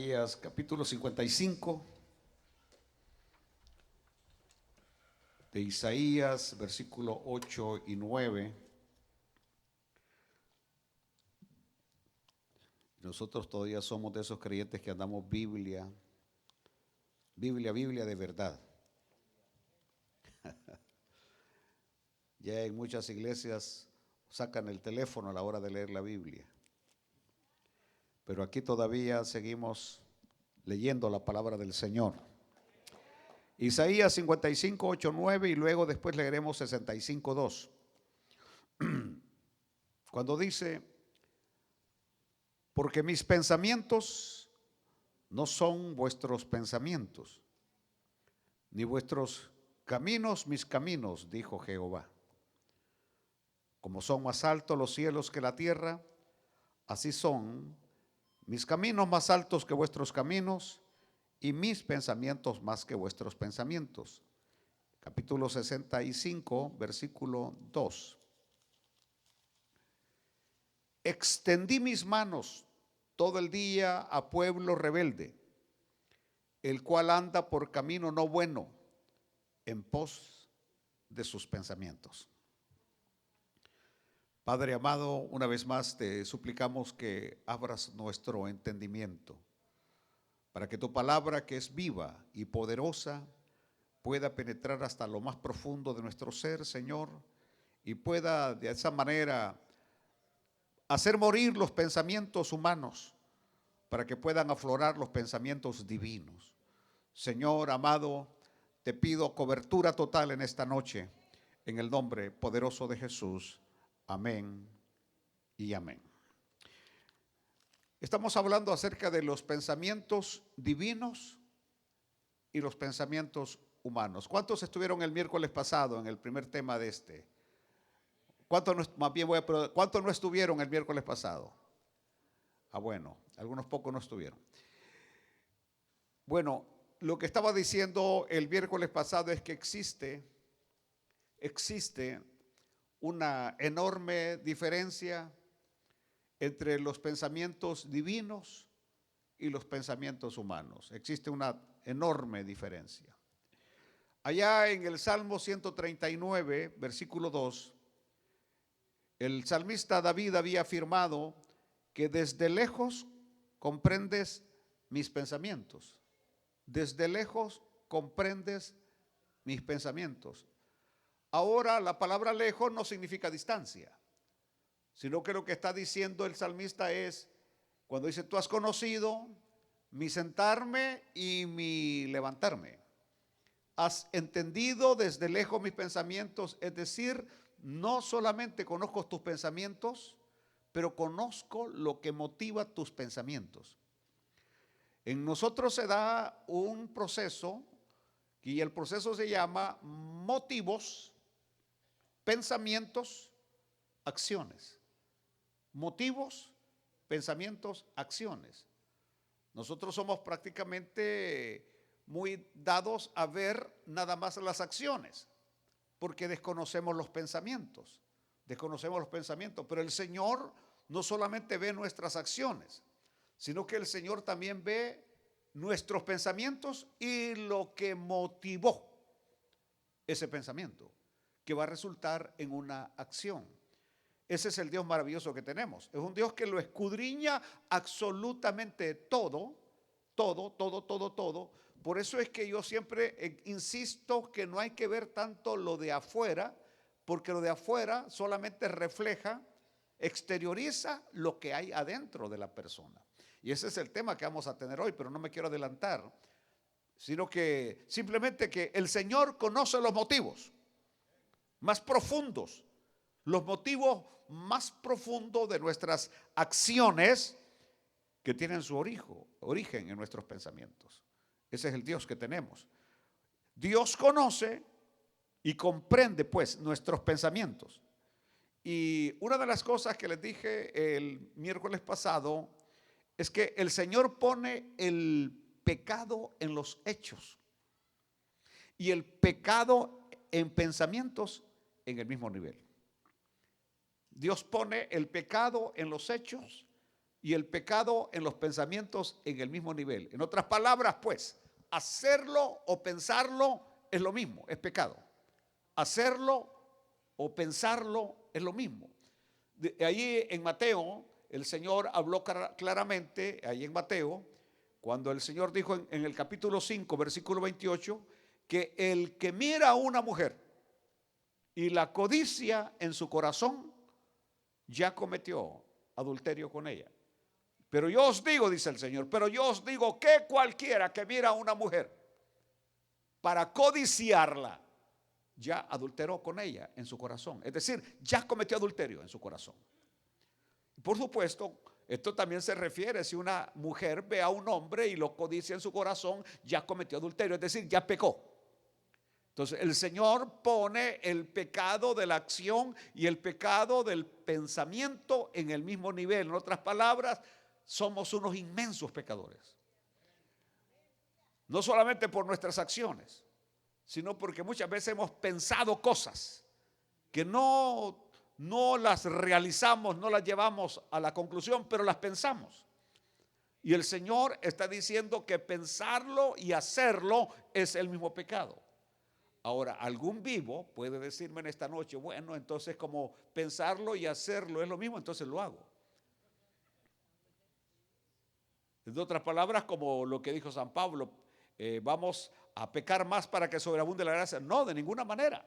Isaías capítulo 55, de Isaías, versículo 8 y 9. Nosotros todavía somos de esos creyentes que andamos Biblia de verdad. Ya en muchas iglesias sacan el teléfono a la hora de leer la Biblia. Pero aquí todavía seguimos leyendo la palabra del Señor. Isaías 55, 8, 9 y luego después leeremos 65, 2. Cuando dice, porque mis pensamientos no son vuestros pensamientos, ni vuestros caminos mis caminos, dijo Jehová. Como son más altos los cielos que la tierra, así son mis caminos más altos que vuestros caminos y mis pensamientos más que vuestros pensamientos. Capítulo 65, versículo 2. Extendí mis manos todo el día a pueblo rebelde, el cual anda por camino no bueno, en pos de sus pensamientos. Padre amado, una vez más te suplicamos que abras nuestro entendimiento para que tu palabra, que es viva y poderosa, pueda penetrar hasta lo más profundo de nuestro ser, Señor, y pueda de esa manera hacer morir los pensamientos humanos para que puedan aflorar los pensamientos divinos. Señor amado, te pido cobertura total en esta noche, en el nombre poderoso de Jesús. Amén y amén. Estamos hablando acerca de los pensamientos divinos y los pensamientos humanos. ¿Cuántos estuvieron el miércoles pasado en el primer tema de este? ¿Cuántos no estuvieron el miércoles pasado? Bueno, algunos pocos no estuvieron. Bueno, lo que estaba diciendo el miércoles pasado es que existe una enorme diferencia entre los pensamientos divinos y los pensamientos humanos. Existe una enorme diferencia. Allá en el Salmo 139, versículo 2, el salmista David había afirmado que desde lejos comprendes mis pensamientos. Desde lejos comprendes mis pensamientos. Ahora la palabra lejos no significa distancia, sino que lo que está diciendo el salmista es, cuando dice, tú has conocido mi sentarme y mi levantarme. Has entendido desde lejos mis pensamientos, es decir, no solamente conozco tus pensamientos, pero conozco lo que motiva tus pensamientos. En nosotros se da un proceso y el proceso se llama motivos, pensamientos, acciones. Motivos, pensamientos, acciones. Nosotros somos prácticamente muy dados a ver nada más las acciones, porque desconocemos los pensamientos. Pero el Señor no solamente ve nuestras acciones, sino que el Señor también ve nuestros pensamientos y lo que motivó ese pensamiento, que va a resultar en una acción. Ese es el Dios maravilloso que tenemos. Es un Dios que lo escudriña absolutamente todo. Por eso es que yo siempre insisto que no hay que ver tanto lo de afuera, porque lo de afuera solamente refleja, exterioriza lo que hay adentro de la persona. Y ese es el tema que vamos a tener hoy, pero no me quiero adelantar, sino que simplemente que el Señor conoce los motivos más profundos, los motivos más profundos de nuestras acciones que tienen su origen en nuestros pensamientos. Ese es el Dios que tenemos. Dios conoce y comprende pues nuestros pensamientos. Y una de las cosas que les dije el miércoles pasado es que el Señor pone el pecado en los hechos y el pecado en pensamientos en el mismo nivel. Dios pone el pecado en los hechos y el pecado en los pensamientos en el mismo nivel. En otras palabras, pues, hacerlo o pensarlo es lo mismo, es pecado. Hacerlo o pensarlo es lo mismo. Allí en Mateo, el Señor habló claramente, ahí en Mateo, cuando el Señor dijo en el capítulo 5, versículo 28, que el que mira a una mujer y la codicia en su corazón, ya cometió adulterio con ella. Pero yo os digo, dice el Señor, pero yo os digo que cualquiera que mira a una mujer para codiciarla, ya adulteró con ella en su corazón. Es decir, ya cometió adulterio en su corazón. Por supuesto, esto también se refiere si una mujer ve a un hombre y lo codicia en su corazón, ya cometió adulterio, es decir, ya pecó. Entonces el Señor pone el pecado de la acción y el pecado del pensamiento en el mismo nivel. En otras palabras, somos unos inmensos pecadores. No solamente por nuestras acciones, sino porque muchas veces hemos pensado cosas que no las realizamos, no las llevamos a la conclusión, pero las pensamos. Y el Señor está diciendo que pensarlo y hacerlo es el mismo pecado. Ahora, algún vivo puede decirme en esta noche, bueno, entonces como pensarlo y hacerlo es lo mismo, entonces lo hago. En otras palabras, como lo que dijo San Pablo, vamos a pecar más para que sobreabunde la gracia. No, de ninguna manera.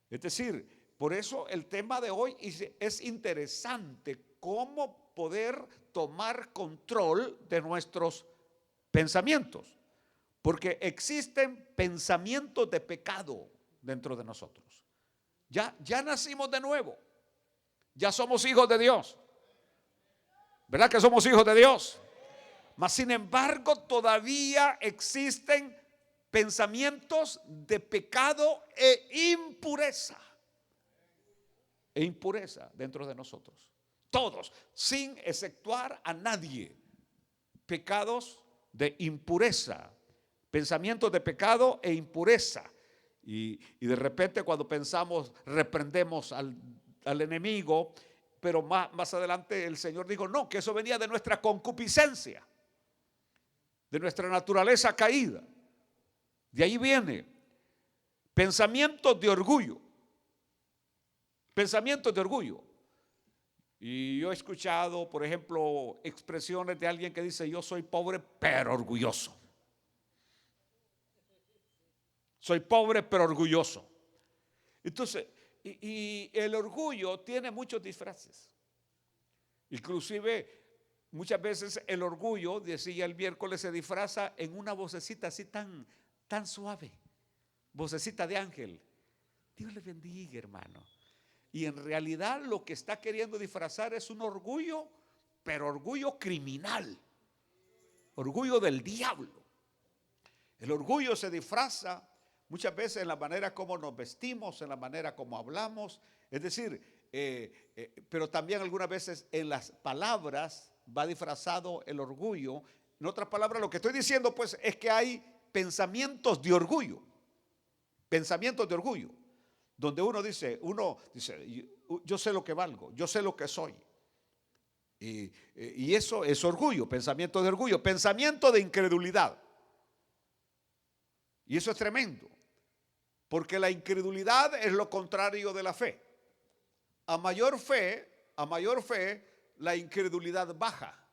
Es decir, por eso el tema de hoy es interesante, cómo poder tomar control de nuestros pensamientos. Porque existen pensamientos de pecado dentro de nosotros. Ya nacimos de nuevo. Ya somos hijos de Dios. ¿Verdad que somos hijos de Dios? Mas sin embargo, todavía existen pensamientos de pecado e impureza. E impureza dentro de nosotros. Todos, sin exceptuar a nadie. Pecados de impureza. Pensamientos de pecado e impureza. Y de repente cuando pensamos, reprendemos al enemigo, pero más adelante el Señor dijo, no, que eso venía de nuestra concupiscencia, de nuestra naturaleza caída. De ahí viene pensamientos de orgullo. Pensamientos de orgullo. Y yo he escuchado, por ejemplo, expresiones de alguien que dice, yo soy pobre pero orgulloso. Soy pobre pero orgulloso. Entonces, y el orgullo tiene muchos disfraces. Inclusive, muchas veces el orgullo, decía el miércoles, se disfraza en una vocecita así tan suave. Vocecita de ángel. Dios le bendiga, hermano. Y en realidad lo que está queriendo disfrazar es un orgullo, pero orgullo criminal. Orgullo del diablo. El orgullo se disfraza muchas veces en la manera como nos vestimos, en la manera como hablamos, es decir, pero también algunas veces en las palabras va disfrazado el orgullo. En otras palabras, lo que estoy diciendo pues es que hay pensamientos de orgullo, donde uno dice, yo sé lo que valgo, yo sé lo que soy. Y eso es orgullo, pensamiento de orgullo, pensamiento de incredulidad. Y eso es tremendo. Porque la incredulidad es lo contrario de la fe. A mayor fe, la incredulidad baja.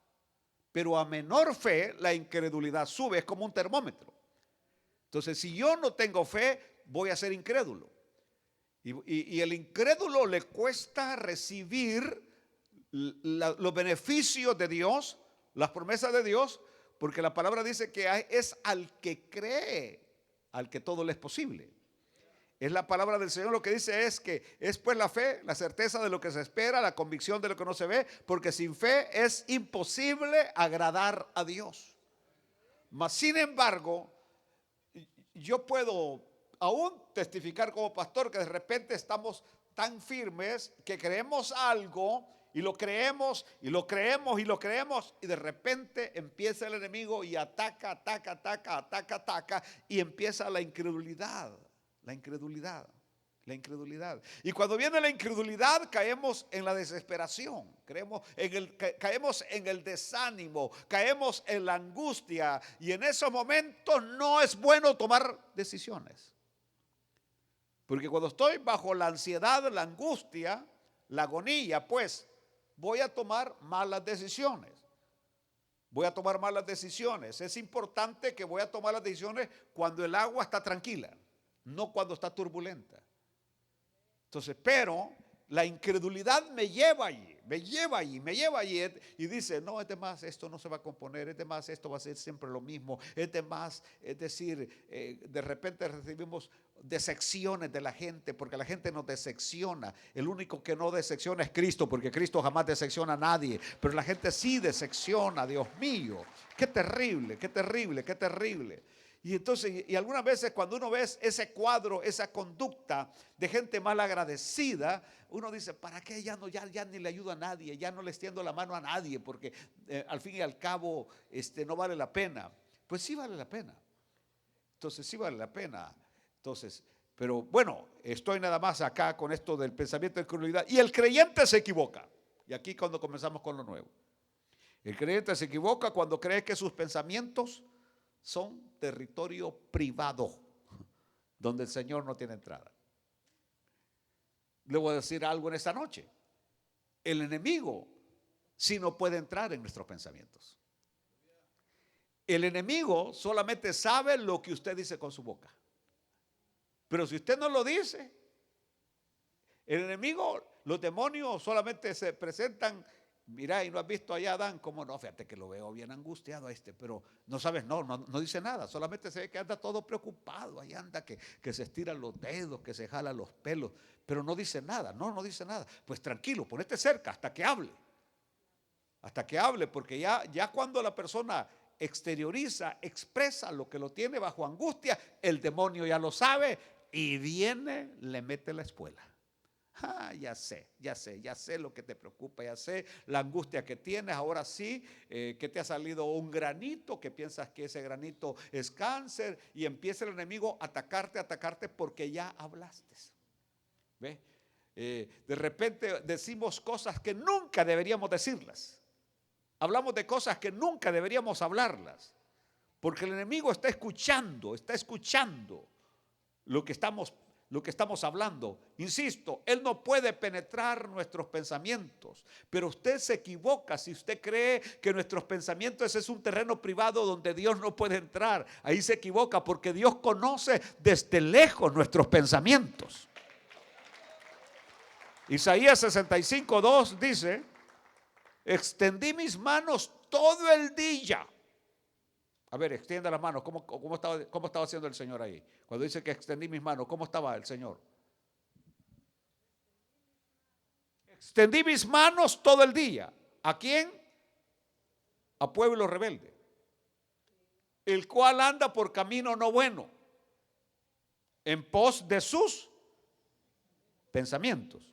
Pero a menor fe, la incredulidad sube. Es como un termómetro. Entonces, si yo no tengo fe, voy a ser incrédulo. Y el incrédulo le cuesta recibir los beneficios de Dios, las promesas de Dios, porque la palabra dice que es al que cree, al que todo le es posible. Es la palabra del Señor, lo que dice es que es pues la fe, la certeza de lo que se espera, la convicción de lo que no se ve, porque sin fe es imposible agradar a Dios. Mas sin embargo, yo puedo aún testificar como pastor que de repente estamos tan firmes que creemos algo y lo creemos y lo creemos y lo creemos y de repente empieza el enemigo y ataca y empieza la incredulidad. La incredulidad. La incredulidad. Y cuando viene la incredulidad, caemos en la desesperación, caemos en el desánimo, caemos en la angustia. Y en esos momentos no es bueno tomar decisiones. Porque cuando estoy bajo la ansiedad, la angustia, la agonía, pues voy a tomar malas decisiones. Voy a tomar malas decisiones. Es importante que voy a tomar las decisiones cuando el agua está tranquila, no cuando está turbulenta. Entonces, pero la incredulidad me lleva allí y dice, no, es de más, esto no se va a componer, es de más, esto va a ser siempre lo mismo, es de más, es decir, de repente recibimos decepciones de la gente, porque la gente nos decepciona. El único que no decepciona es Cristo, porque Cristo jamás decepciona a nadie, pero la gente sí decepciona. Dios mío, qué terrible, qué terrible, qué terrible. Y entonces, y algunas veces cuando uno ve ese cuadro, esa conducta de gente mal agradecida, uno dice, ¿para qué? Ya ni le ayudo a nadie, ya no le extiendo la mano a nadie, porque al fin y al cabo no vale la pena. Pues sí vale la pena. Entonces sí vale la pena. Entonces, pero bueno, estoy nada más acá con esto del pensamiento de incredulidad. Y el creyente se equivoca. Y aquí cuando comenzamos con lo nuevo. El creyente se equivoca cuando cree que sus pensamientos son territorio privado, donde el Señor no tiene entrada. Le voy a decir algo en esta noche. El enemigo sí no puede entrar en nuestros pensamientos. El enemigo solamente sabe lo que usted dice con su boca. Pero si usted no lo dice, el enemigo, los demonios solamente se presentan. Mira, y no has visto allá a Adán, como no, fíjate que lo veo bien angustiado a pero no sabes, no dice nada, solamente se ve que anda todo preocupado, ahí anda que se estira los dedos, que se jala los pelos, pero no dice nada, no dice nada. Pues tranquilo, ponete cerca hasta que hable, porque ya cuando la persona exterioriza, expresa lo que lo tiene bajo angustia, el demonio ya lo sabe y viene, le mete la espuela. Ya sé lo que te preocupa, ya sé la angustia que tienes. Ahora sí, que te ha salido un granito, que piensas que ese granito es cáncer, y empieza el enemigo a atacarte porque ya hablaste. ¿Ve? De repente decimos cosas que nunca deberíamos decirlas. Hablamos de cosas que nunca deberíamos hablarlas, porque el enemigo está escuchando lo que estamos hablando. Insisto, él no puede penetrar nuestros pensamientos, pero usted se equivoca si usted cree que nuestros pensamientos es un terreno privado donde Dios no puede entrar. Ahí se equivoca, porque Dios conoce desde lejos nuestros pensamientos. Isaías 65:2 dice, extendí mis manos todo el día. A ver, extienda las manos. ¿Cómo estaba haciendo el Señor ahí? Cuando dice que extendí mis manos, ¿cómo estaba el Señor? Extendí mis manos todo el día. ¿A quién? A pueblo rebelde, el cual anda por camino no bueno, en pos de sus pensamientos.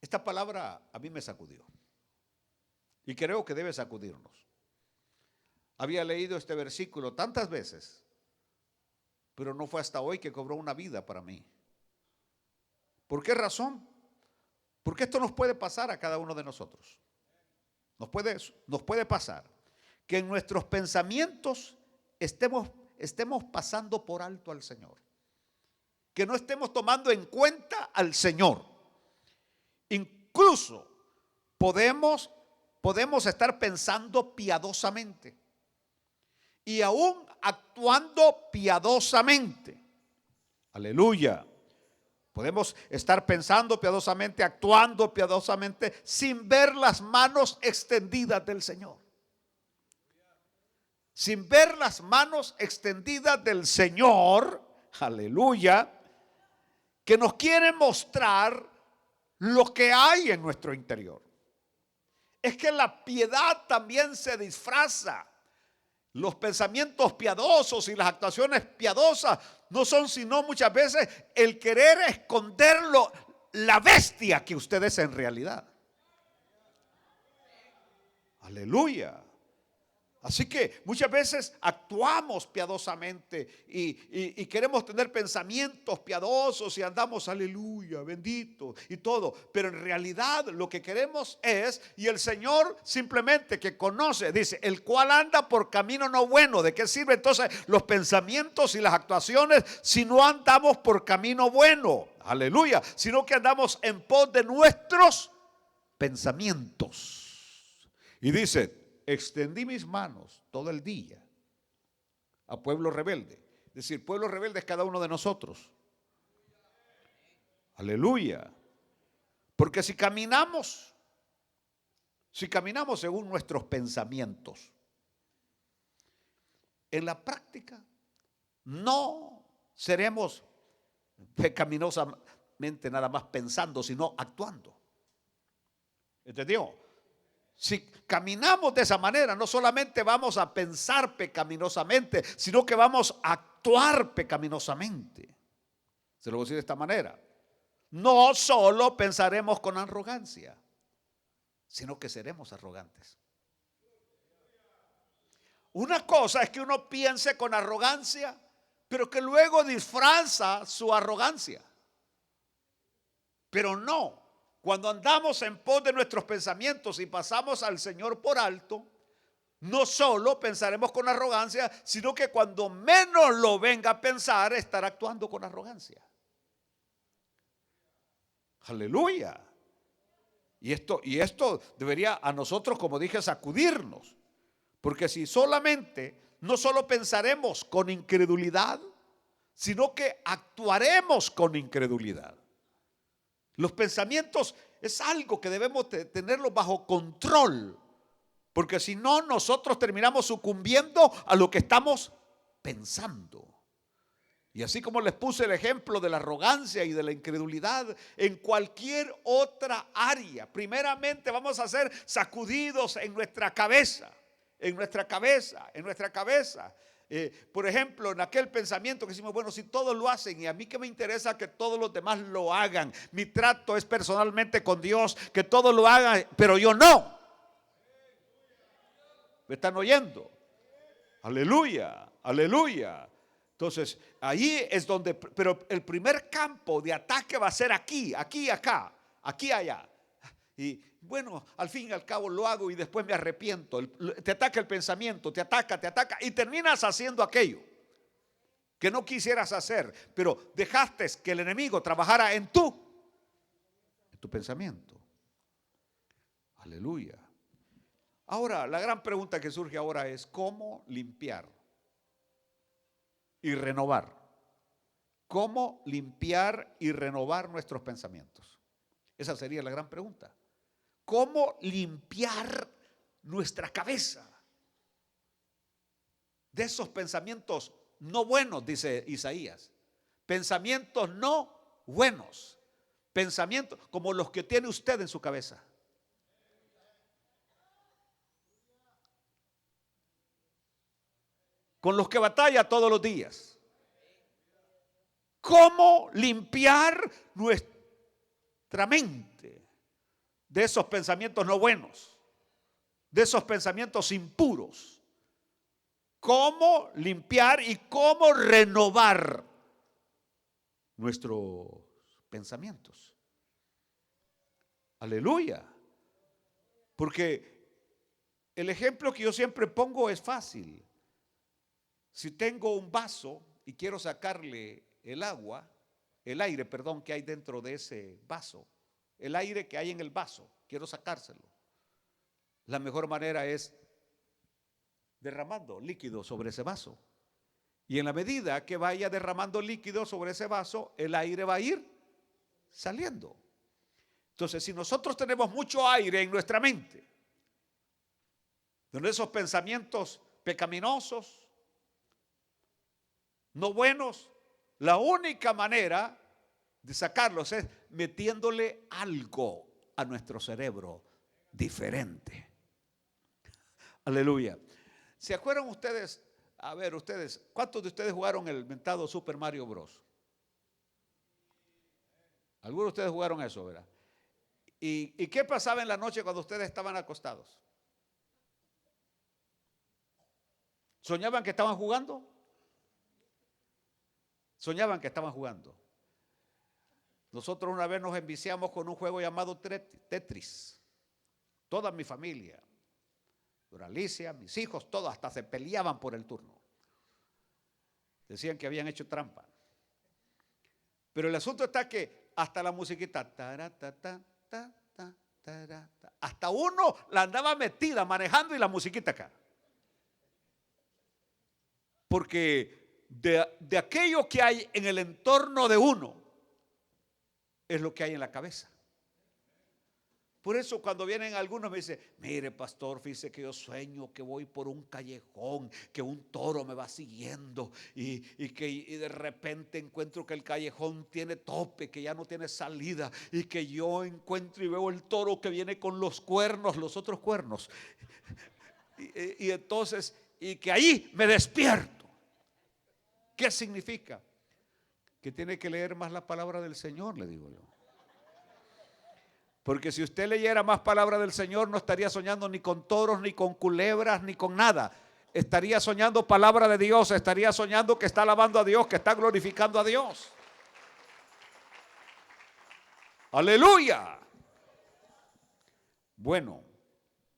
Esta palabra a mí me sacudió y creo que debe sacudirnos. Había leído este versículo tantas veces, pero no fue hasta hoy que cobró una vida para mí. ¿Por qué razón? Porque esto nos puede pasar a cada uno de nosotros. Nos puede pasar que en nuestros pensamientos estemos pasando por alto al Señor, que no estemos tomando en cuenta al Señor. Incluso podemos estar pensando piadosamente y aún actuando piadosamente. Aleluya. Podemos estar pensando piadosamente, actuando piadosamente, sin ver las manos extendidas del Señor. Sin ver las manos extendidas del Señor, aleluya, que nos quiere mostrar lo que hay en nuestro interior. Es que la piedad también se disfraza. Los pensamientos piadosos y las actuaciones piadosas no son sino muchas veces el querer esconderlo, la bestia que usted es en realidad. Aleluya. Así que muchas veces actuamos piadosamente y queremos tener pensamientos piadosos y andamos aleluya, bendito y todo. Pero en realidad lo que queremos es, y el Señor simplemente que conoce, dice, el cual anda por camino no bueno. ¿De qué sirve entonces los pensamientos y las actuaciones si no andamos por camino bueno? Aleluya. Sino que andamos en pos de nuestros pensamientos. Y dice, extendí mis manos todo el día a pueblo rebelde. Es decir, pueblo rebelde es cada uno de nosotros. Aleluya. Porque si caminamos según nuestros pensamientos, en la práctica no seremos pecaminosamente nada más pensando, sino actuando. ¿Entendió? Si caminamos de esa manera, no solamente vamos a pensar pecaminosamente, sino que vamos a actuar pecaminosamente. Se lo voy a decir de esta manera. No solo pensaremos con arrogancia, sino que seremos arrogantes. Una cosa es que uno piense con arrogancia, pero que luego disfraza su arrogancia. Pero no. Cuando andamos en pos de nuestros pensamientos y pasamos al Señor por alto, no solo pensaremos con arrogancia, sino que cuando menos lo venga a pensar, estará actuando con arrogancia. Aleluya. Y esto debería a nosotros, como dije, sacudirnos. Porque si no solo pensaremos con incredulidad, sino que actuaremos con incredulidad. Los pensamientos es algo que debemos tenerlo bajo control, porque si no, nosotros terminamos sucumbiendo a lo que estamos pensando. Y así como les puse el ejemplo de la arrogancia y de la incredulidad, en cualquier otra área, primeramente vamos a ser sacudidos en nuestra cabeza, en nuestra cabeza, en nuestra cabeza. Por ejemplo, en aquel pensamiento que decimos, bueno, si todos lo hacen y a mí que me interesa que todos los demás lo hagan, mi trato es personalmente con Dios, que todos lo hagan, pero yo no. ¿Me están oyendo? Aleluya, aleluya. Entonces, ahí es donde, pero el primer campo de ataque va a ser aquí, aquí, acá, aquí, allá. Y bueno, al fin y al cabo lo hago y después me arrepiento. Te ataca el pensamiento, te ataca y terminas haciendo aquello que no quisieras hacer, pero dejaste que el enemigo trabajara en tu pensamiento. Aleluya. Ahora, la gran pregunta que surge ahora es ¿cómo limpiar y renovar? ¿Cómo limpiar y renovar nuestros pensamientos? Esa sería la gran pregunta. ¿Cómo limpiar nuestra cabeza de esos pensamientos no buenos? Dice Isaías. Pensamientos no buenos. Pensamientos como los que tiene usted en su cabeza. Con los que batalla todos los días. ¿Cómo limpiar nuestra mente de esos pensamientos no buenos, de esos pensamientos impuros? ¿Cómo limpiar y cómo renovar nuestros pensamientos? Aleluya. Porque el ejemplo que yo siempre pongo es fácil. Si tengo un vaso y quiero sacarle el aire, perdón, que hay dentro de ese vaso, el aire que hay en el vaso, quiero sacárselo. La mejor manera es derramando líquido sobre ese vaso. Y en la medida que vaya derramando líquido sobre ese vaso, el aire va a ir saliendo. Entonces, si nosotros tenemos mucho aire en nuestra mente, donde esos pensamientos pecaminosos, no buenos, la única manera de sacarlos es metiéndole algo a nuestro cerebro diferente. Aleluya. ¿Se acuerdan ustedes? A ver, ustedes, ¿cuántos de ustedes jugaron el mentado Super Mario Bros? Algunos de ustedes jugaron eso, ¿verdad? ¿Y qué pasaba en la noche cuando ustedes estaban acostados? ¿Soñaban que estaban jugando? Soñaban que estaban jugando. Nosotros una vez nos enviciamos con un juego llamado Tetris. Toda mi familia, Alicia, mis hijos, todos hasta se peleaban por el turno. Decían que habían hecho trampa. Pero el asunto está que hasta la musiquita, hasta uno la andaba metida manejando y la musiquita acá. Porque de aquello que hay en el entorno de uno es lo que hay en la cabeza. Por eso cuando vienen algunos me dicen, mire pastor, fíjese que yo sueño que voy por un callejón, que un toro me va siguiendo y de repente encuentro que el callejón tiene tope, que ya no tiene salida y que yo encuentro y veo el toro que viene con los cuernos, los otros cuernos. Y entonces, y que ahí me despierto. ¿Qué significa? Que tiene que leer más la palabra del Señor, le digo yo. Porque si usted leyera más palabra del Señor, no estaría soñando ni con toros, ni con culebras, ni con nada. Estaría soñando palabra de Dios, estaría soñando que está alabando a Dios, que está glorificando a Dios. Aleluya. Bueno,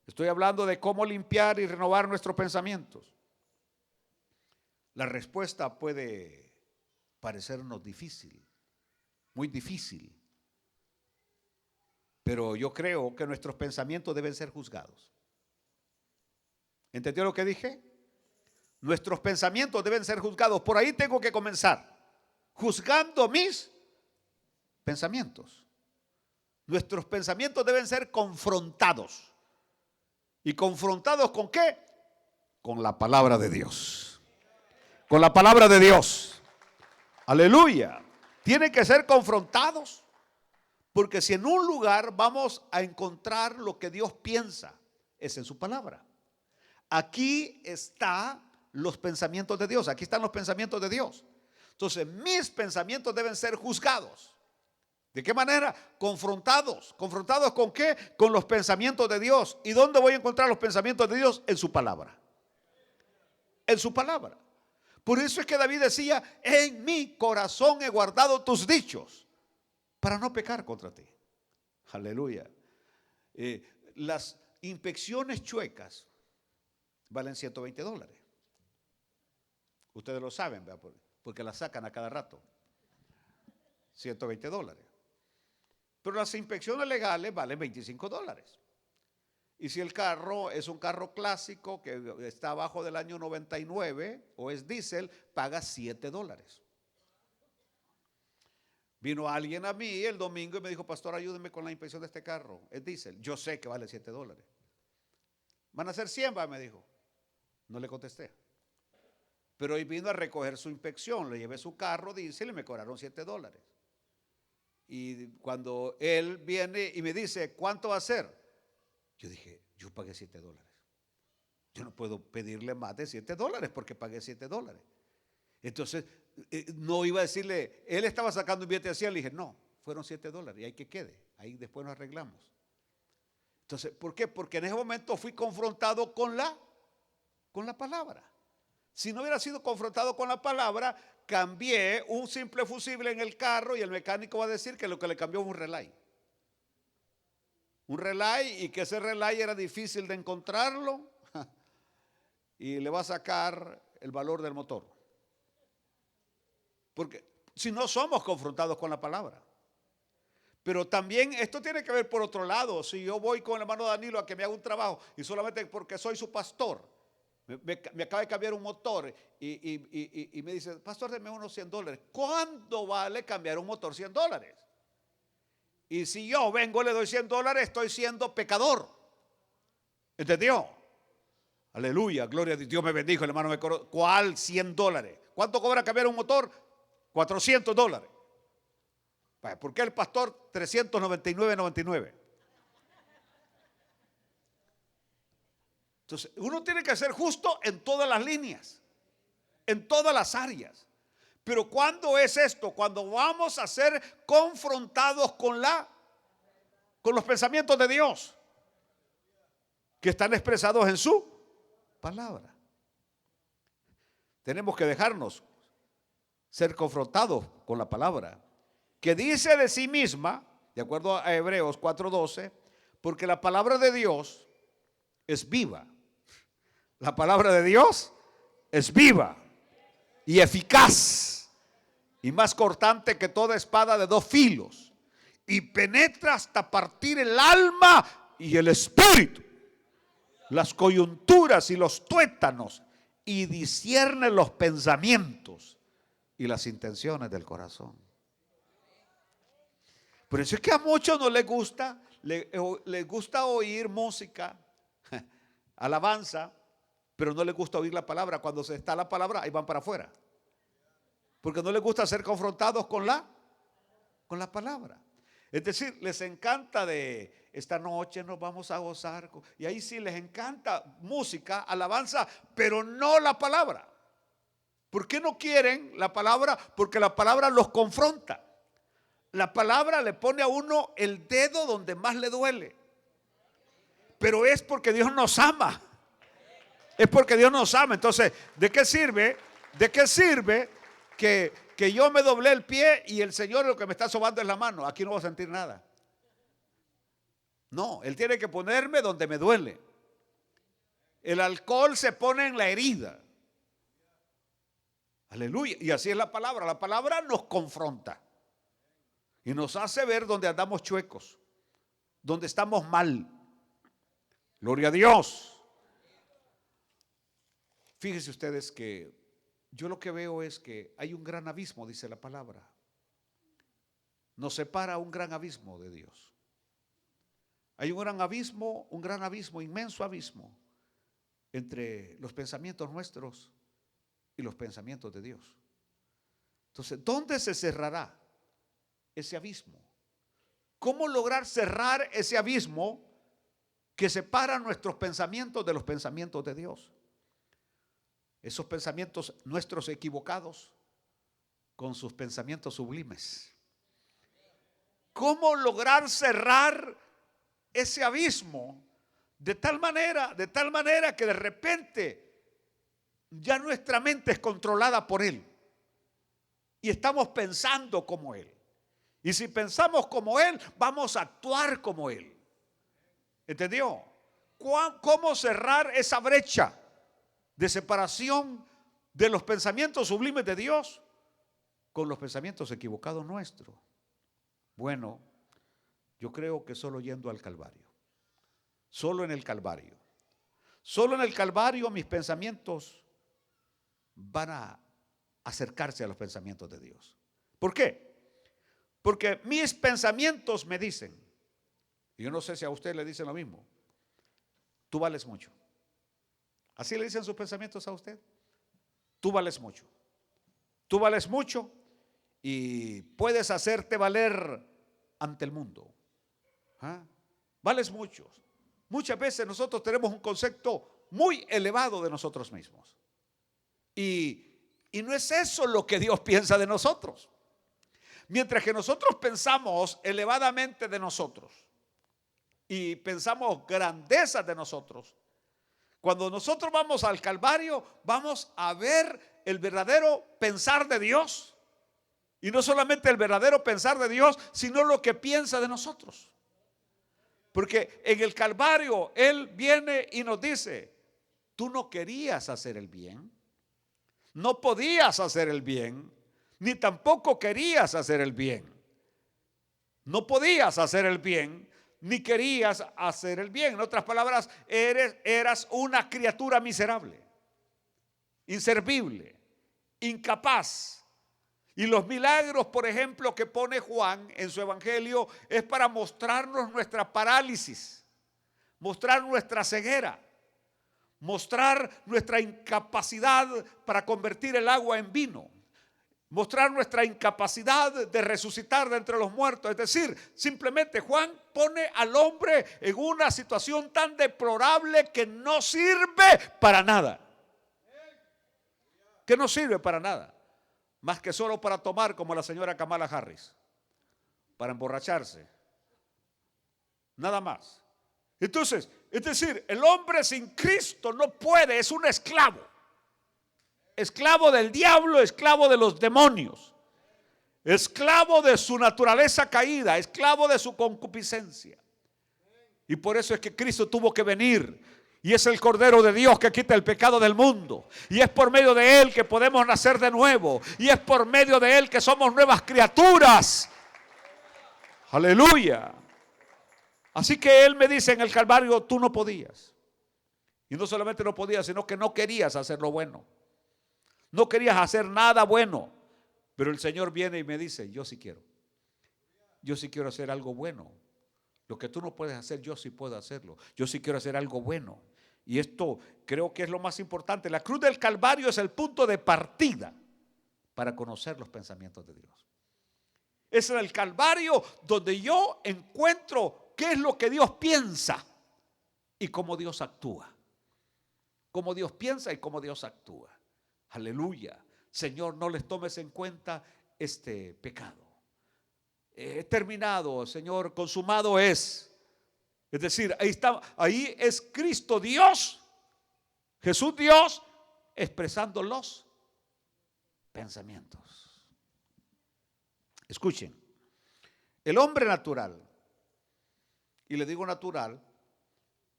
estoy hablando de cómo limpiar y renovar nuestros pensamientos. La respuesta puede parecernos difícil, muy difícil. Pero yo creo que nuestros pensamientos deben ser juzgados. ¿Entendió lo que dije? Nuestros pensamientos deben ser juzgados. Por ahí tengo que comenzar. Juzgando mis pensamientos. Nuestros pensamientos deben ser confrontados. ¿Y confrontados con qué? Con la palabra de Dios. Con la palabra de Dios. Aleluya. Tienen que ser confrontados. Porque si en un lugar vamos a encontrar lo que Dios piensa, es en su palabra. Aquí están los pensamientos de Dios. Aquí están los pensamientos de Dios. Entonces, mis pensamientos deben ser juzgados. ¿De qué manera? Confrontados. ¿Confrontados con qué? Con los pensamientos de Dios. ¿Y dónde voy a encontrar los pensamientos de Dios? En su palabra. En su palabra. Por eso es que David decía, en mi corazón he guardado tus dichos, para no pecar contra ti. Aleluya. Las inspecciones chuecas valen $120. Ustedes lo saben, ¿verdad? Porque las sacan a cada rato. $120. Pero las inspecciones legales valen $25. Y si el carro es un carro clásico que está abajo del año 99 o es diésel, paga $7. Vino alguien a mí el domingo y me dijo, pastor, ayúdeme con la inspección de este carro. Es diésel. Yo sé que vale $7. Van a ser 100, me dijo. No le contesté. Pero hoy vino a recoger su inspección. Le llevé su carro diésel y me cobraron $7. Y cuando él viene y me dice, ¿cuánto va a ser? Yo dije, yo pagué $7. Yo no puedo pedirle más de $7 porque pagué $7. Entonces, no iba a decirle, él estaba sacando un billete así, le dije, no, fueron $7 y hay que quede, ahí después nos arreglamos. Entonces, ¿por qué? Porque en ese momento fui confrontado con la palabra. Si no hubiera sido confrontado con la palabra, cambié un simple fusible en el carro y el mecánico va a decir que lo que le cambió fue un relay. Un relay, y que ese relay era difícil de encontrarlo y le va a sacar el valor del motor. Porque si no somos confrontados con la palabra. Pero también esto tiene que ver por otro lado. Si yo voy con el hermano Danilo a que me haga un trabajo y solamente porque soy su pastor, me acaba de cambiar un motor y me dice, pastor, deme unos $100. ¿Cuánto vale cambiar un motor $100? Y si yo vengo y le doy $100, estoy siendo pecador. ¿Entendió? Aleluya, gloria a Dios. Dios me bendijo, el hermano me cobró. ¿Cuál $100? ¿Cuánto cobra cambiar un motor? $400. ¿Por qué el pastor 399.99? Entonces, uno tiene que ser justo en todas las líneas, en todas las áreas. Pero ¿cuándo es esto? Cuando vamos a ser confrontados con los pensamientos de Dios, que están expresados en su palabra. tenemos que dejarnos ser confrontados con la palabra, que dice de sí misma, de acuerdo a Hebreos 4:12, porque la palabra de Dios es viva. La palabra de Dios es viva y eficaz y más cortante que toda espada de dos filos, y penetra hasta partir el alma y el espíritu, las coyunturas y los tuétanos, y discierne los pensamientos y las intenciones del corazón. Por eso es que a muchos no les gusta, les gusta oír música, alabanza, pero no les gusta oír la palabra. Cuando se está la palabra, ahí van para afuera, porque no les gusta ser confrontados con la palabra. Es decir, les encanta de esta noche nos vamos a gozar, y ahí sí les encanta música, alabanza, pero no la palabra. ¿Por qué no quieren la palabra? Porque la palabra los confronta. La palabra le pone a uno el dedo donde más le duele. Pero es porque Dios nos ama. Es porque Dios nos ama. Entonces, ¿de qué sirve? ¿De qué sirve que yo me doblé el pie y el Señor lo que me está sobando es la mano? Aquí no voy a sentir nada. No, Él tiene que ponerme donde me duele. El alcohol se pone en la herida. Aleluya. Y así es la palabra. La palabra nos confronta y nos hace ver donde andamos chuecos, donde estamos mal. Gloria a Dios. Fíjense ustedes que yo lo que veo es que hay un gran abismo, dice la palabra. Nos separa un gran abismo de Dios. Hay un gran abismo, inmenso abismo entre los pensamientos nuestros y los pensamientos de Dios. Entonces, ¿dónde se cerrará ese abismo? ¿Cómo lograr cerrar ese abismo que separa nuestros pensamientos de los pensamientos de Dios? Esos pensamientos nuestros equivocados con sus pensamientos sublimes. ¿Cómo lograr cerrar ese abismo de tal manera que de repente ya nuestra mente es controlada por Él y estamos pensando como Él? Y si pensamos como Él, vamos a actuar como Él. ¿Entendió? ¿Cómo cerrar esa brecha de separación de los pensamientos sublimes de Dios con los pensamientos equivocados nuestros? Bueno, yo creo que solo yendo al Calvario. Solo en el Calvario. Solo en el Calvario mis pensamientos van a acercarse a los pensamientos de Dios. ¿Por qué? Porque mis pensamientos me dicen, y yo no sé si a usted le dicen lo mismo, tú vales mucho. ¿Así le dicen sus pensamientos a usted? Tú vales mucho. Tú vales mucho y puedes hacerte valer ante el mundo. ¿Ah? Vales mucho. Muchas veces nosotros tenemos un concepto muy elevado de nosotros mismos. Y no es eso lo que Dios piensa de nosotros. Mientras que nosotros pensamos elevadamente de nosotros y pensamos grandezas de nosotros, cuando nosotros vamos al Calvario, vamos a ver el verdadero pensar de Dios. Y no solamente el verdadero pensar de Dios, sino lo que piensa de nosotros. Porque en el Calvario Él viene y nos dice, tú no querías hacer el bien, no podías hacer el bien, ni tampoco querías hacer el bien. No podías hacer el bien, ni querías hacer el bien. En otras palabras, eras una criatura miserable, inservible, incapaz. Y los milagros, por ejemplo, que pone Juan en su evangelio es para mostrarnos nuestra parálisis, mostrar nuestra ceguera, mostrar nuestra incapacidad para convertir el agua en vino, mostrar nuestra incapacidad de resucitar de entre los muertos. Es decir, simplemente Juan pone al hombre en una situación tan deplorable que no sirve para nada. Que no sirve para nada. Más que solo para tomar, como la señora Kamala Harris, para emborracharse. Nada más. Entonces, es decir, el hombre sin Cristo no puede, es un esclavo. esclavo del diablo, esclavo de los demonios, esclavo de su naturaleza caída, esclavo de su concupiscencia. Y por eso es que Cristo tuvo que venir. Y es el Cordero de Dios que quita el pecado del mundo. Y es por medio de Él que podemos nacer de nuevo. Y es por medio de Él que somos nuevas criaturas. Aleluya. Así que Él me dice en el Calvario, tú no podías. Y no solamente no podías, sino que no querías hacer lo bueno. No querías hacer nada bueno. Pero el Señor viene y me dice, yo sí quiero. Yo sí quiero hacer algo bueno. Lo que tú no puedes hacer, yo sí puedo hacerlo. Yo sí quiero hacer algo bueno. Y esto creo que es lo más importante. La cruz del Calvario es el punto de partida para conocer los pensamientos de Dios. Es en el Calvario donde yo encuentro qué es lo que Dios piensa y cómo Dios actúa. Cómo Dios piensa y cómo Dios actúa. Aleluya. Señor, no les tomes en cuenta este pecado. Terminado, Señor, consumado es. Es decir, ahí está, ahí es Cristo Dios, Jesús Dios, expresando los pensamientos. Escuchen, el hombre natural, y le digo natural,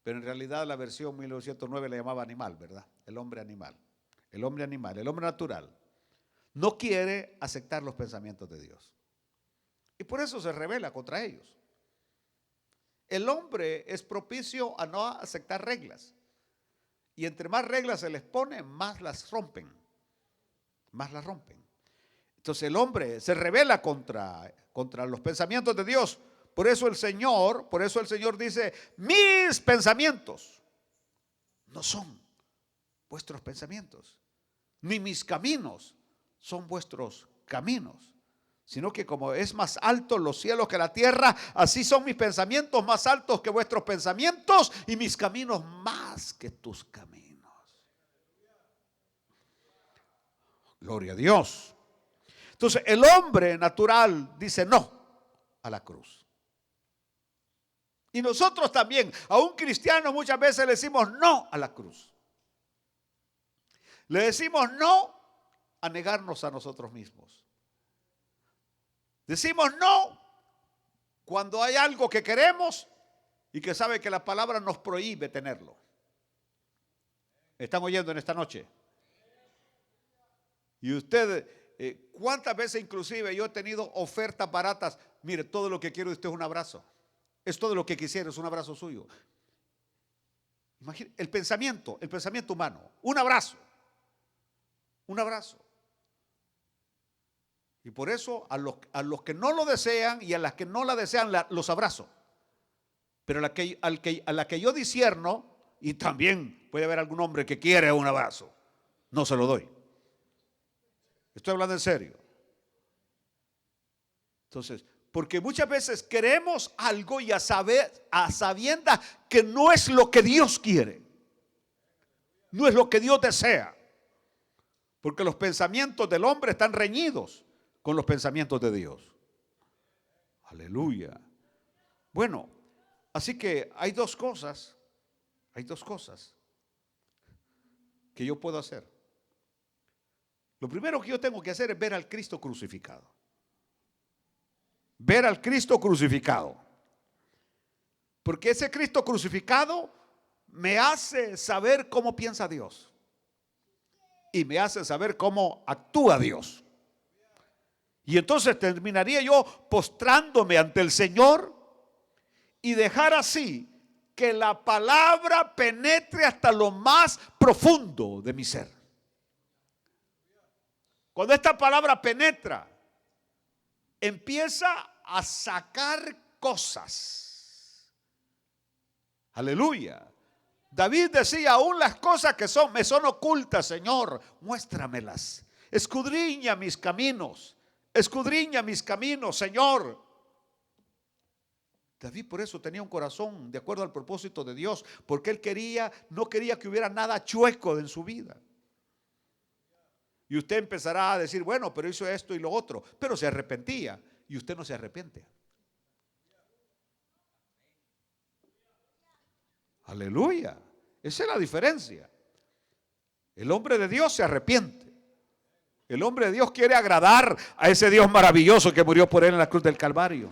pero en realidad la versión 1909 le llamaba animal, ¿verdad? El hombre animal, el hombre animal, el hombre natural, no quiere aceptar los pensamientos de Dios. Y por eso se rebela contra ellos. El hombre es propicio a no aceptar reglas. Y entre más reglas se les pone, más las rompen. Más las rompen. Entonces el hombre se rebela contra los pensamientos de Dios. Por eso el Señor dice, mis pensamientos no son vuestros pensamientos, ni mis caminos son vuestros caminos. Sino que como es más alto los cielos que la tierra, así son mis pensamientos más altos que vuestros pensamientos y mis caminos más que tus caminos. Gloria a Dios. Entonces el hombre natural dice no a la cruz. Y nosotros también, a un cristiano muchas veces le decimos no a la cruz. Le decimos no a negarnos a nosotros mismos. Decimos no cuando hay algo que queremos y que sabe que la palabra nos prohíbe tenerlo. ¿Me están oyendo en esta noche? Y usted, ¿cuántas veces inclusive yo he tenido ofertas baratas? Mire, todo lo que quiero de usted es un abrazo. Es todo lo que quisiera, es un abrazo suyo. Imagínate, el pensamiento humano, un abrazo. Un abrazo. Y por eso a los que no lo desean y a las que no la desean los abrazo. Pero a la que yo discierno, y también puede haber algún hombre que quiere un abrazo, no se lo doy. Estoy hablando en serio. Entonces, porque muchas veces queremos algo y a sabiendas que no es lo que Dios quiere. No es lo que Dios desea. Porque los pensamientos del hombre están reñidos con los pensamientos de Dios. Aleluya. Bueno, así que hay dos cosas que yo puedo hacer. Lo primero que yo tengo que hacer es ver al Cristo crucificado. Ver al Cristo crucificado. Porque ese Cristo crucificado me hace saber cómo piensa Dios. Y me hace saber cómo actúa Dios. Y entonces terminaría yo postrándome ante el Señor y dejar así que la palabra penetre hasta lo más profundo de mi ser. Cuando esta palabra penetra, empieza a sacar cosas. Aleluya. David decía, aún las cosas que me son ocultas, Señor, muéstramelas. Escudriña mis caminos. Escudriña mis caminos, Señor. David por eso tenía un corazón de acuerdo al propósito de Dios, porque él no quería que hubiera nada chueco en su vida. Y usted empezará a decir, bueno, pero hizo esto y lo otro, pero se arrepentía y usted no se arrepiente. Aleluya. Esa es la diferencia. El hombre de Dios se arrepiente. El hombre de Dios quiere agradar a ese Dios maravilloso que murió por él en la cruz del Calvario.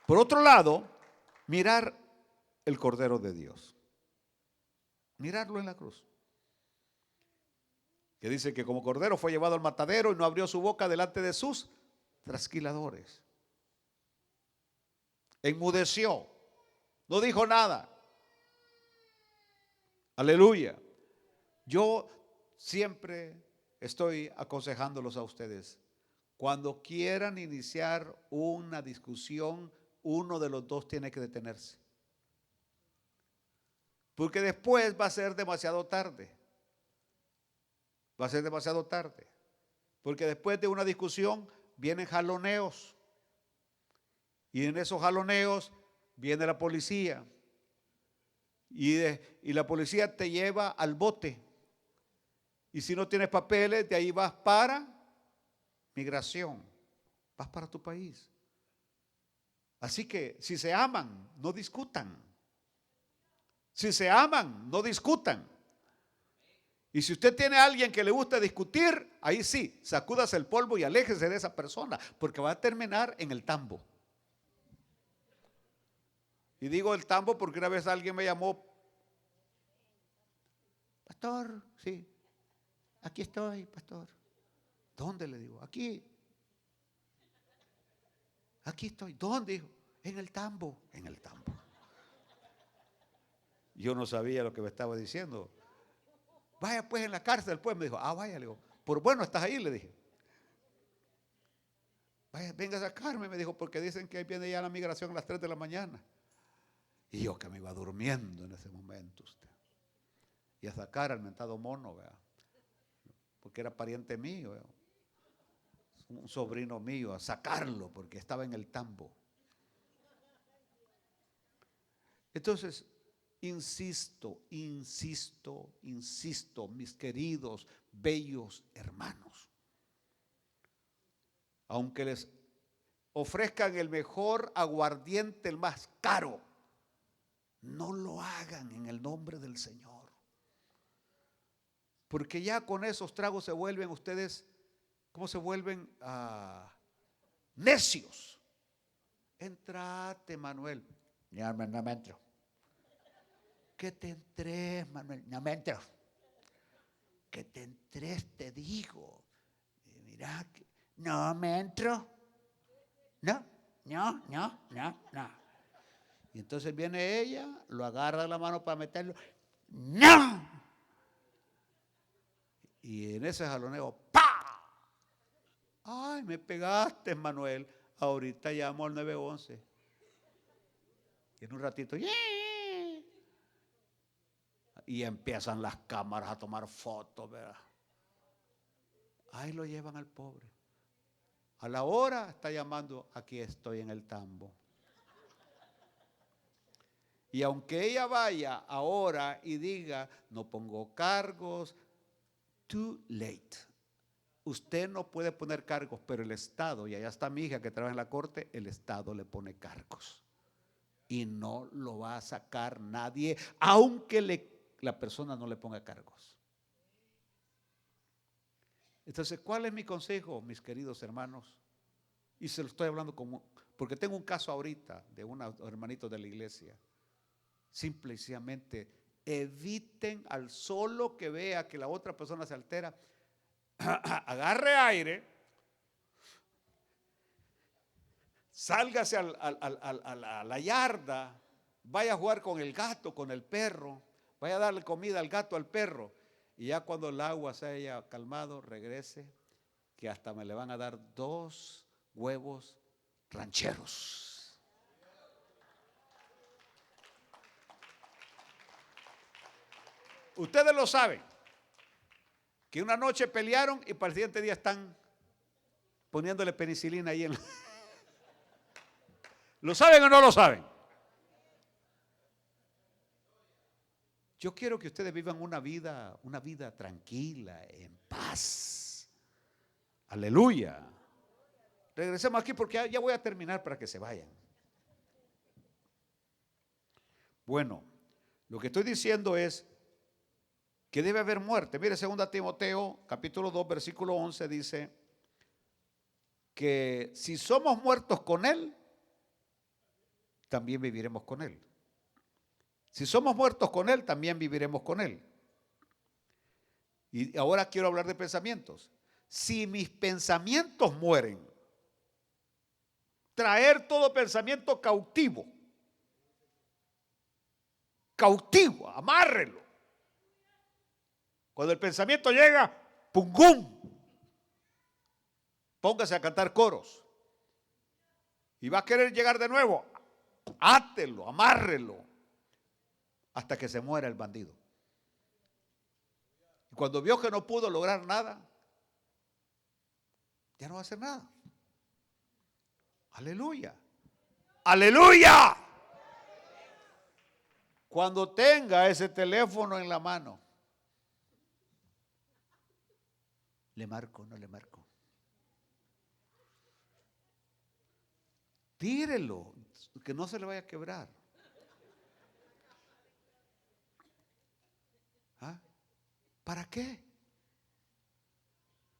Por otro lado, mirar el Cordero de Dios. Mirarlo en la cruz. Que dice que como cordero fue llevado al matadero y no abrió su boca delante de sus trasquiladores. Enmudeció. No dijo nada. Aleluya. Yo siempre estoy aconsejándolos a ustedes. Cuando quieran iniciar una discusión, uno de los dos tiene que detenerse. Porque después va a ser demasiado tarde. Va a ser demasiado tarde. Porque después de una discusión vienen jaloneos. Y en esos jaloneos viene la policía. Y la policía te lleva al bote. Y si no tienes papeles, de ahí vas para migración. Vas para tu país. Así que si se aman, no discutan. Si se aman, no discutan. Y si usted tiene a alguien que le gusta discutir, ahí sí, sacúdase el polvo y aléjese de esa persona, porque va a terminar en el tambo. Y digo el tambo porque una vez alguien me llamó, pastor, sí, aquí estoy, pastor. ¿Dónde? Le digo, aquí estoy. ¿Dónde? Dijo, en el tambo, en el tambo. Yo no sabía lo que me estaba diciendo. Vaya pues en la cárcel, pues me dijo, vaya, le digo, por bueno estás ahí, le dije. Vaya, venga a sacarme, me dijo, porque dicen que viene ya la migración a las 3 de la mañana. Y yo que me iba durmiendo en ese momento usted. Y a sacar al mentado mono, ¿verdad? Porque era pariente mío, ¿verdad? Un sobrino mío, a sacarlo porque estaba en el tambo. Entonces, insisto, mis queridos, bellos hermanos. Aunque les ofrezcan el mejor aguardiente, el más caro, no lo hagan en el nombre del Señor. Porque ya con esos tragos se vuelven ustedes, ¿cómo se vuelven? Necios. Entrate, Manuel. Ya no me entro. Que te entres, Manuel. No me entro. Que te entres, te digo. Mira, no me entro. No. Y entonces viene ella, lo agarra de la mano para meterlo. ¡No! Y en ese jaloneo, ¡pa! ¡Ay, me pegaste, Manuel! Ahorita llamo al 911. Y en un ratito, ¡yeah! Y empiezan las cámaras a tomar fotos, ¿verdad? Ahí lo llevan al pobre. A la hora está llamando, aquí estoy en el tambo. Y aunque ella vaya ahora y diga, no pongo cargos, too late. Usted no puede poner cargos, pero el Estado, y allá está mi hija que trabaja en la corte, el Estado le pone cargos. Y no lo va a sacar nadie, aunque la persona no le ponga cargos. Entonces, ¿cuál es mi consejo, mis queridos hermanos? Y se lo estoy hablando porque tengo un caso ahorita de unos hermanitos de la iglesia. Simple y sencillamente, eviten al solo que vea que la otra persona se altera, agarre aire, sálgase a la yarda, vaya a jugar con el gato, con el perro, vaya a darle comida al gato, al perro, y ya cuando el agua se haya calmado, regrese, que hasta me le van a dar 2 huevos rancheros. Ustedes lo saben, que una noche pelearon y para el siguiente día están poniéndole penicilina ahí en ¿Lo saben o no lo saben? Yo quiero que ustedes vivan una vida tranquila, en paz. Aleluya. Regresemos aquí porque ya voy a terminar para que se vayan. Bueno, lo que estoy diciendo es que debe haber muerte. Mire, 2 Timoteo capítulo 2 versículo 11 dice que si somos muertos con Él, también viviremos con Él. Si somos muertos con Él, también viviremos con Él. Y ahora quiero hablar de pensamientos. Si mis pensamientos mueren, traer todo pensamiento cautivo. Cautivo, amárrelo. Cuando el pensamiento llega, ¡pum! Póngase a cantar coros. Y va a querer llegar de nuevo. Átelo, amárrelo. Hasta que se muera el bandido. Y cuando vio que no pudo lograr nada, ya no va a hacer nada. Aleluya. Aleluya. Cuando tenga ese teléfono en la mano, ¿le marco o no le marco? Tírelo, que no se le vaya a quebrar. ¿Ah? ¿Para qué?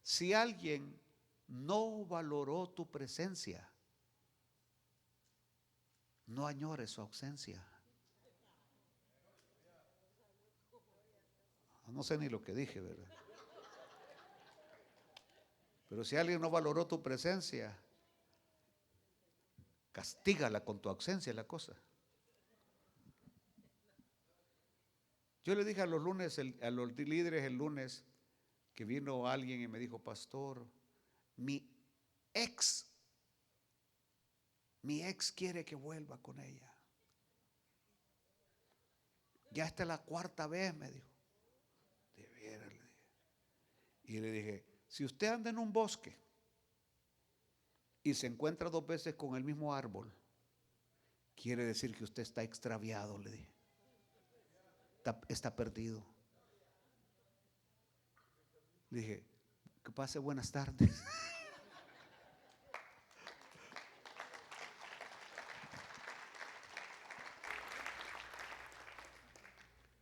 Si alguien no valoró tu presencia, no añores su ausencia. No sé ni lo que dije, ¿verdad? Pero si alguien no valoró tu presencia, castígala con tu ausencia, la cosa. Yo le dije a los lunes, a los líderes el lunes, que vino alguien y me dijo, pastor, mi ex quiere que vuelva con ella. Ya esta es la 4ª vez, me dijo. De veras, le dije. Y le dije, si usted anda en un bosque y se encuentra 2 veces con el mismo árbol, quiere decir que usted está extraviado, le dije. Está perdido. Le dije, que pase buenas tardes.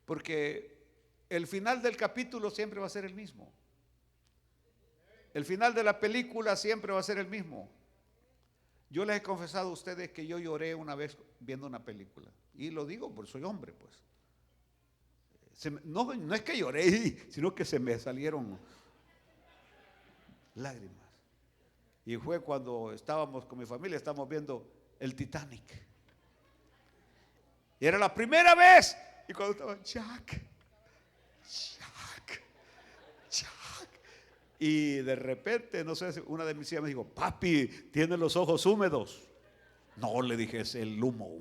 Porque el final del capítulo siempre va a ser el mismo. El final de la película siempre va a ser el mismo. Yo les he confesado a ustedes que yo lloré una vez viendo una película. Y lo digo porque soy hombre, pues. No es que lloré, sino que se me salieron lágrimas. Y fue cuando estábamos con mi familia, estábamos viendo el Titanic. Y era la primera vez. Y cuando estaba Jack. Y de repente, no sé, una de mis hijas me dijo, papi, tiene los ojos húmedos. No, le dije, es el humo.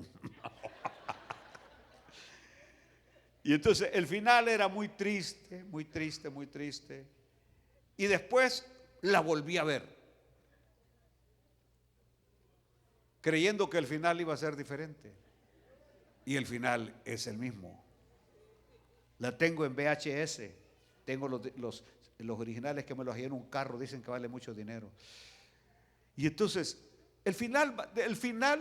Y entonces el final era muy triste, muy triste, muy triste. Y después la volví a ver, creyendo que el final iba a ser diferente. Y el final es el mismo. La tengo en VHS. Tengo los originales que me los llevan en un carro. Dicen que vale mucho dinero. Y entonces el final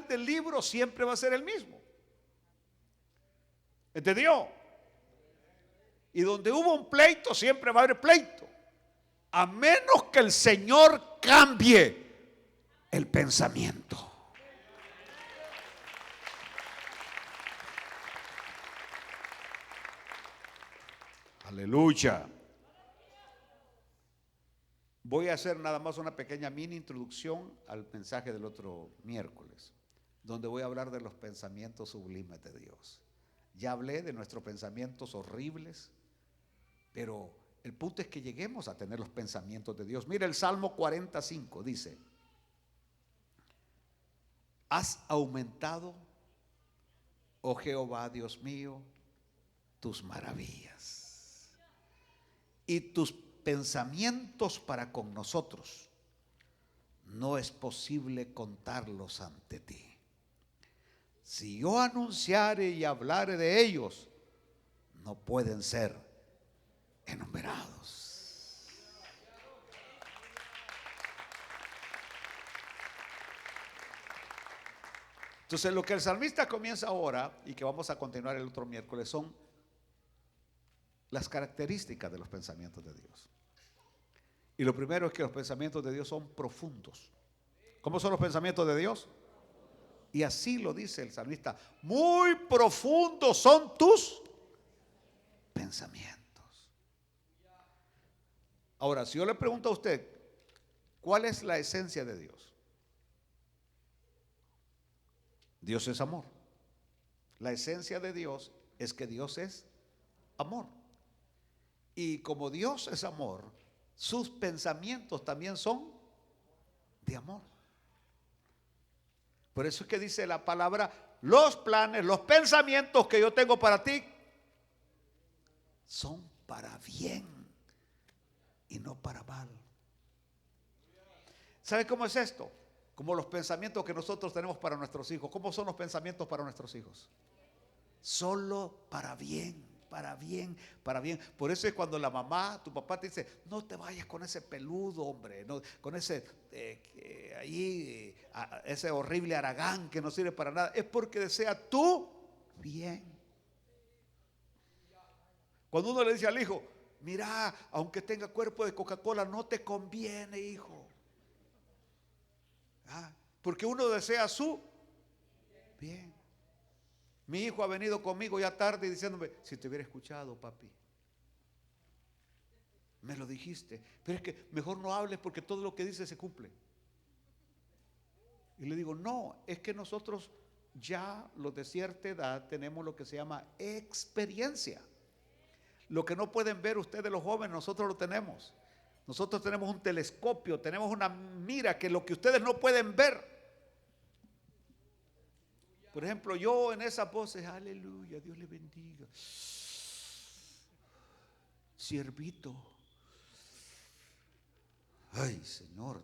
del libro siempre va a ser el mismo. ¿Entendió? Y donde hubo un pleito siempre va a haber pleito. A menos que el Señor cambie el pensamiento. Aleluya. Voy a hacer nada más una pequeña mini introducción al mensaje del otro miércoles, donde voy a hablar de los pensamientos sublimes de Dios. Ya hablé de nuestros pensamientos horribles, pero el punto es que lleguemos a tener los pensamientos de Dios. Mira, el Salmo 45 dice: has aumentado, oh Jehová, Dios mío, tus maravillas y tus pensamientos para con nosotros. No es posible contarlos ante ti. Si yo anunciare y hablare de ellos, no pueden ser enumerados. Entonces, lo que el salmista comienza ahora y que vamos a continuar el otro miércoles son las características de los pensamientos de Dios. Y lo primero es que los pensamientos de Dios son profundos. ¿Cómo son los pensamientos de Dios? Y así lo dice el salmista: muy profundos son tus pensamientos. Ahora, si yo le pregunto a usted, ¿cuál es la esencia de Dios? Dios es amor. La esencia de Dios es que Dios es amor. Y como Dios es amor, sus pensamientos también son de amor. Por eso es que dice la palabra: los planes, los pensamientos que yo tengo para ti son para bien y no para mal. ¿Sabe cómo es esto? Como los pensamientos que nosotros tenemos para nuestros hijos. ¿Cómo son los pensamientos para nuestros hijos? Solo para bien, para bien, para bien. Por eso es cuando la mamá, tu papá te dice: no te vayas con ese peludo, hombre, no, con ese ese horrible haragán que no sirve para nada. Es porque desea tu bien. Cuando uno le dice al hijo: mira, aunque tenga cuerpo de Coca-Cola, no te conviene, hijo. Porque uno desea su bien. Mi hijo ha venido conmigo ya tarde diciéndome: si te hubiera escuchado, papi, me lo dijiste, pero es que mejor no hables porque todo lo que dices se cumple. Y le digo: no, es que nosotros ya los de cierta edad tenemos lo que se llama experiencia. Lo que no pueden ver ustedes los jóvenes, nosotros lo tenemos. Nosotros tenemos un telescopio, tenemos una mira que lo que ustedes no pueden ver. Por ejemplo, yo en esas voces: aleluya, Dios le bendiga, siervito, ay Señor,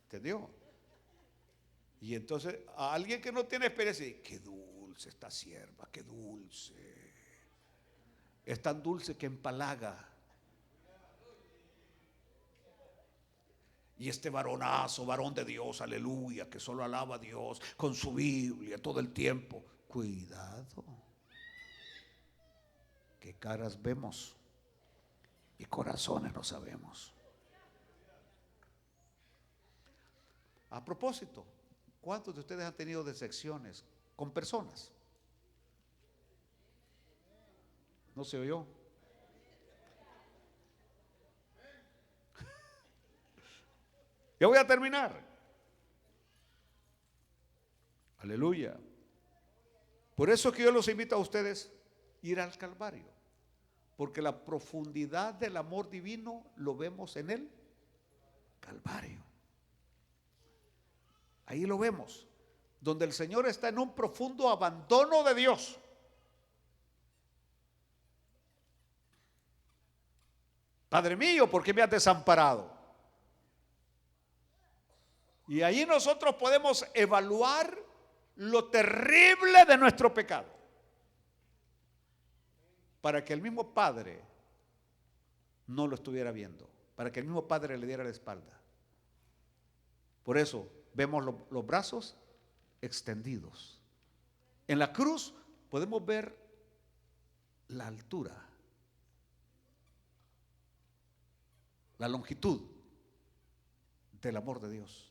¿entendió? Y entonces a alguien que no tiene experiencia: qué dulce esta sierva, qué dulce, es tan dulce que empalaga. Y este varonazo, varón de Dios, aleluya, que solo alaba a Dios con su Biblia todo el tiempo. Cuidado, que caras vemos y corazones no sabemos. A propósito, ¿cuántos de ustedes han tenido decepciones con personas? ¿No se oyó? Ya voy a terminar. Aleluya. Por eso es que yo los invito a ustedes a ir al Calvario, porque la profundidad del amor divino lo vemos en el Calvario. Ahí lo vemos, donde el Señor está en un profundo abandono de Dios. Padre mío, ¿por qué me has desamparado? Y ahí nosotros podemos evaluar lo terrible de nuestro pecado, para que el mismo Padre no lo estuviera viendo, para que el mismo Padre le diera la espalda. Por eso vemos los brazos extendidos. En la cruz podemos ver la altura, la longitud del amor de Dios,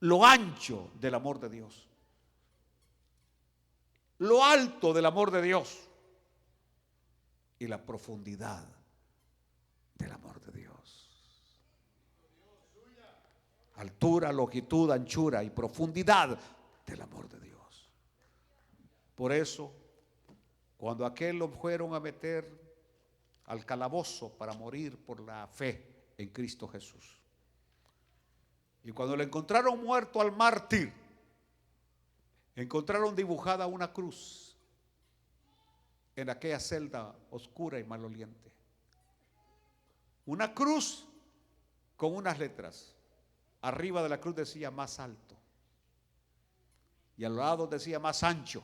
lo ancho del amor de Dios, lo alto del amor de Dios y la profundidad del amor de Dios. Altura, longitud, anchura y profundidad del amor de Dios. Por eso, cuando aquel lo fueron a meter al calabozo para morir por la fe en Cristo Jesús, y cuando le encontraron muerto al mártir, encontraron dibujada una cruz en aquella celda oscura y maloliente. Una cruz con unas letras. Arriba de la cruz decía más alto, y al lado decía más ancho,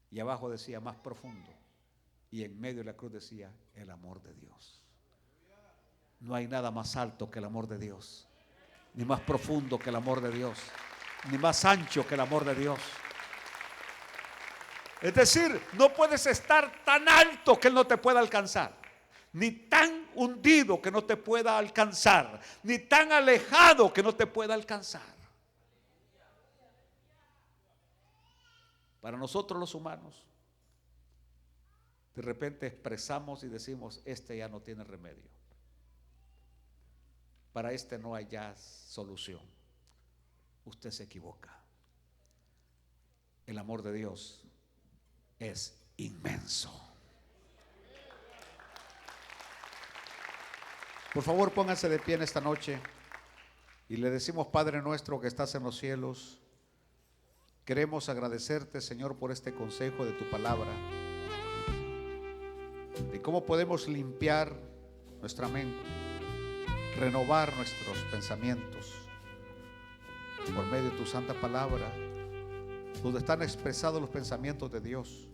y abajo decía más profundo, y en medio de la cruz decía el amor de Dios. No hay nada más alto que el amor de Dios, ni más profundo que el amor de Dios, ni más ancho que el amor de Dios. Es decir, no puedes estar tan alto que Él no te pueda alcanzar, ni tan hundido que no te pueda alcanzar, ni tan alejado que no te pueda alcanzar. Para nosotros los humanos, de repente expresamos y decimos, este ya no tiene remedio. Para este no hay ya solución. Usted se equivoca. El amor de Dios es inmenso. Por favor, pónganse de pie en esta noche y le decimos: Padre nuestro que estás en los cielos, queremos agradecerte, Señor, por este consejo de tu palabra, de cómo podemos limpiar nuestra mente, renovar nuestros pensamientos por medio de tu santa palabra, donde están expresados los pensamientos de Dios.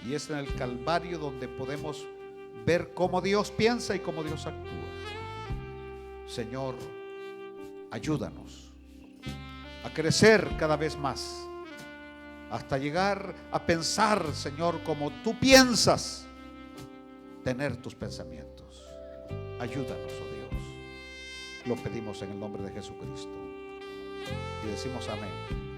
Y es en el Calvario donde podemos ver cómo Dios piensa y cómo Dios actúa. Señor, ayúdanos a crecer cada vez más, hasta llegar a pensar, Señor, como tú piensas, tener tus pensamientos. Ayúdanos, oh Dios. Lo pedimos en el nombre de Jesucristo y decimos amén.